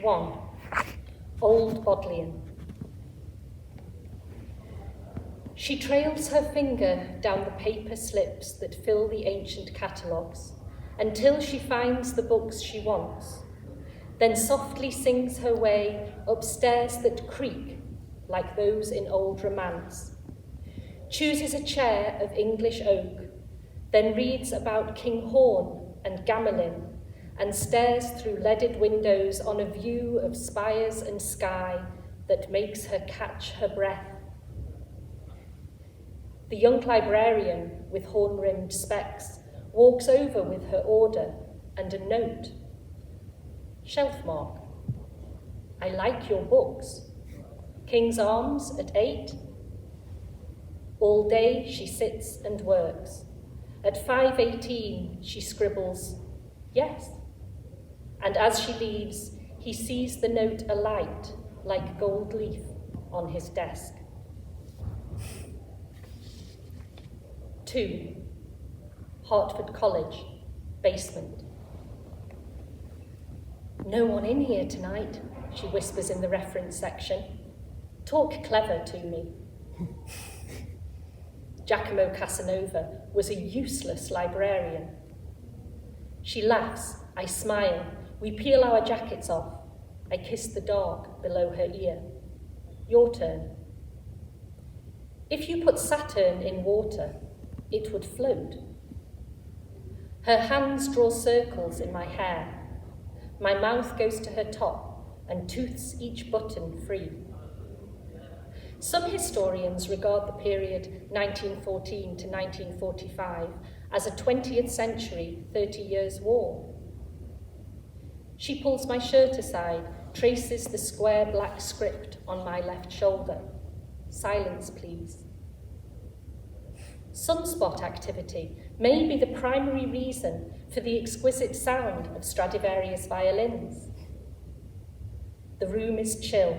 1. Old Bodleian. She trails her finger down the paper slips that fill the ancient catalogues until she finds the books she wants, then softly sings her way up stairs that creak like those in old romance, chooses a chair of English oak, then reads about King Horn and Gamelin, and stares through leaded windows on a view of spires and sky that makes her catch her breath. The young librarian with horn-rimmed specs walks over with her order and a note. Shelf mark. I like your books. King's Arms at 8. All day she sits and works. At 5:18 she scribbles, yes. And as she leaves, he sees the note alight like gold leaf on his desk. 2. Hertford College, basement. No one in here tonight, she whispers in the reference section. Talk clever to me. Giacomo Casanova was a useless librarian. She laughs, I smile, we peel our jackets off. I kiss the dark below her ear. Your turn. If you put Saturn in water, it would float. Her hands draw circles in my hair. My mouth goes to her top and tooths each button free. Some historians regard the period 1914 to 1945 as a 20th century 30 years war. She pulls my shirt aside, traces the square black script on my left shoulder. Silence, please. Sunspot activity may be the primary reason for the exquisite sound of Stradivarius violins. The room is chill.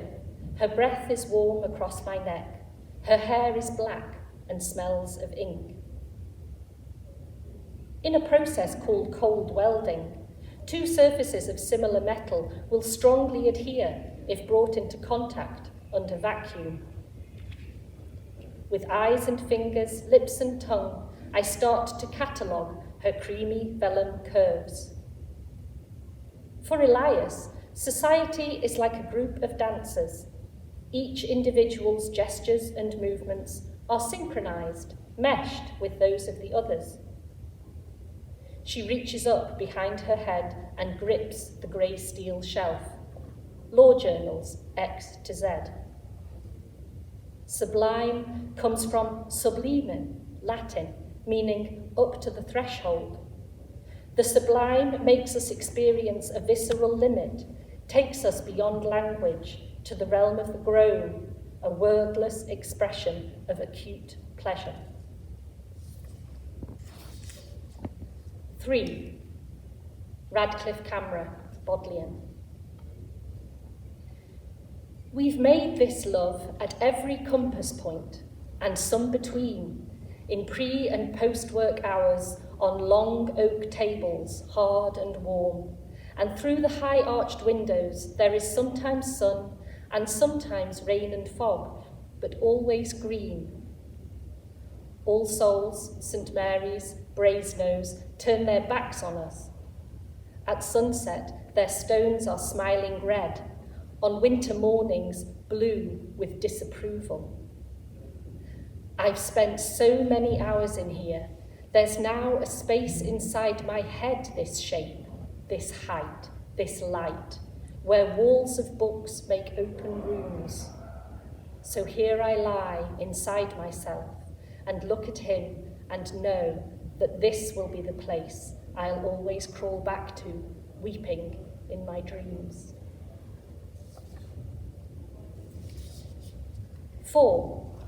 Her breath is warm across my neck. Her hair is black and smells of ink. In a process called cold welding, two surfaces of similar metal will strongly adhere if brought into contact under vacuum. With eyes and fingers, lips and tongue, I start to catalogue her creamy vellum curves. For Elias, society is like a group of dancers. Each individual's gestures and movements are synchronized, meshed with those of the others. She reaches up behind her head and grips the grey steel shelf. Law journals, X to Z. Sublime comes from sublimen, Latin, meaning up to the threshold. The sublime makes us experience a visceral limit, takes us beyond language to the realm of the groan, a wordless expression of acute pleasure. 3. Radcliffe Camera, Bodleian. We've made this love at every compass point, and some between, in pre- and post-work hours on long oak tables, hard and warm, and through the high-arched windows there is sometimes sun and sometimes rain and fog, but always green. All Souls, St. Mary's, Brasenose turn their backs on us. At sunset, their stones are smiling red, on winter mornings, blue with disapproval. I've spent so many hours in here. There's now a space inside my head, this shape, this height, this light, where walls of books make open rooms. So here I lie inside myself and look at him and know that this will be the place I'll always crawl back to, weeping in my dreams. 4.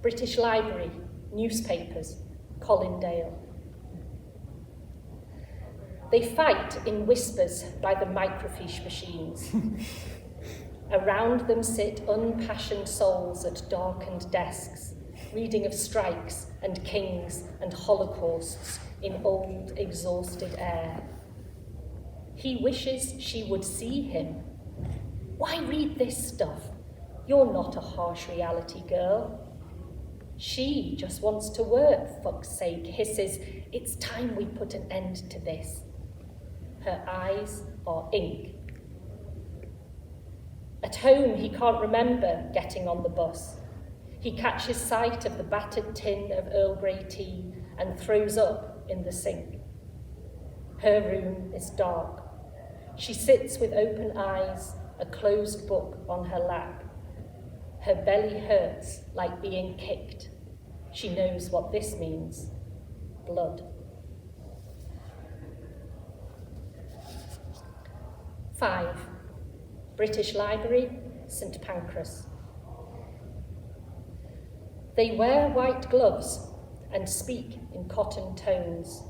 British Library, newspapers, Colindale. They fight in whispers by the microfiche machines. Around them sit unpassioned souls at darkened desks, reading of strikes and kings and holocausts in old, exhausted air. He wishes she would see him, Why read this stuff? You're not a harsh reality girl. She just wants to work, fuck's sake, hisses, it's time we put an end to this. Her eyes are ink. At home, he can't remember getting on the bus. He catches sight of the battered tin of Earl Grey tea and throws up in the sink. Her room is dark. She sits with open eyes, a closed book on her lap. Her belly hurts like being kicked. She knows what this means. Blood. 5. British Library, St Pancras. They wear white gloves and speak in cotton tones.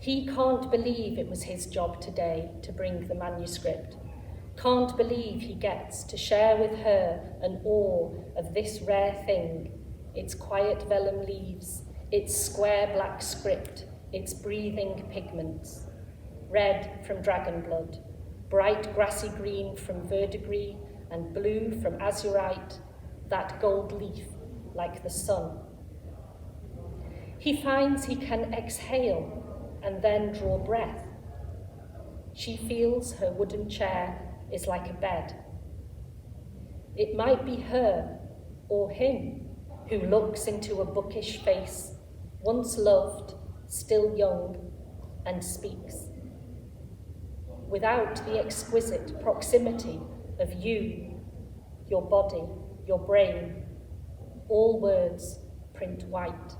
He can't believe it was his job today to bring the manuscript. Can't believe he gets to share with her an awe of this rare thing, its quiet vellum leaves, its square black script, its breathing pigments. Red from dragon blood, bright grassy green from verdigris, and blue from azurite, that gold leaf like the sun. He finds he can exhale and then draw breath. She feels her wooden chair is like a bed. It might be her or him who looks into a bookish face, once loved, still young, and speaks. Without the exquisite proximity of you, your body, your brain, all words print white.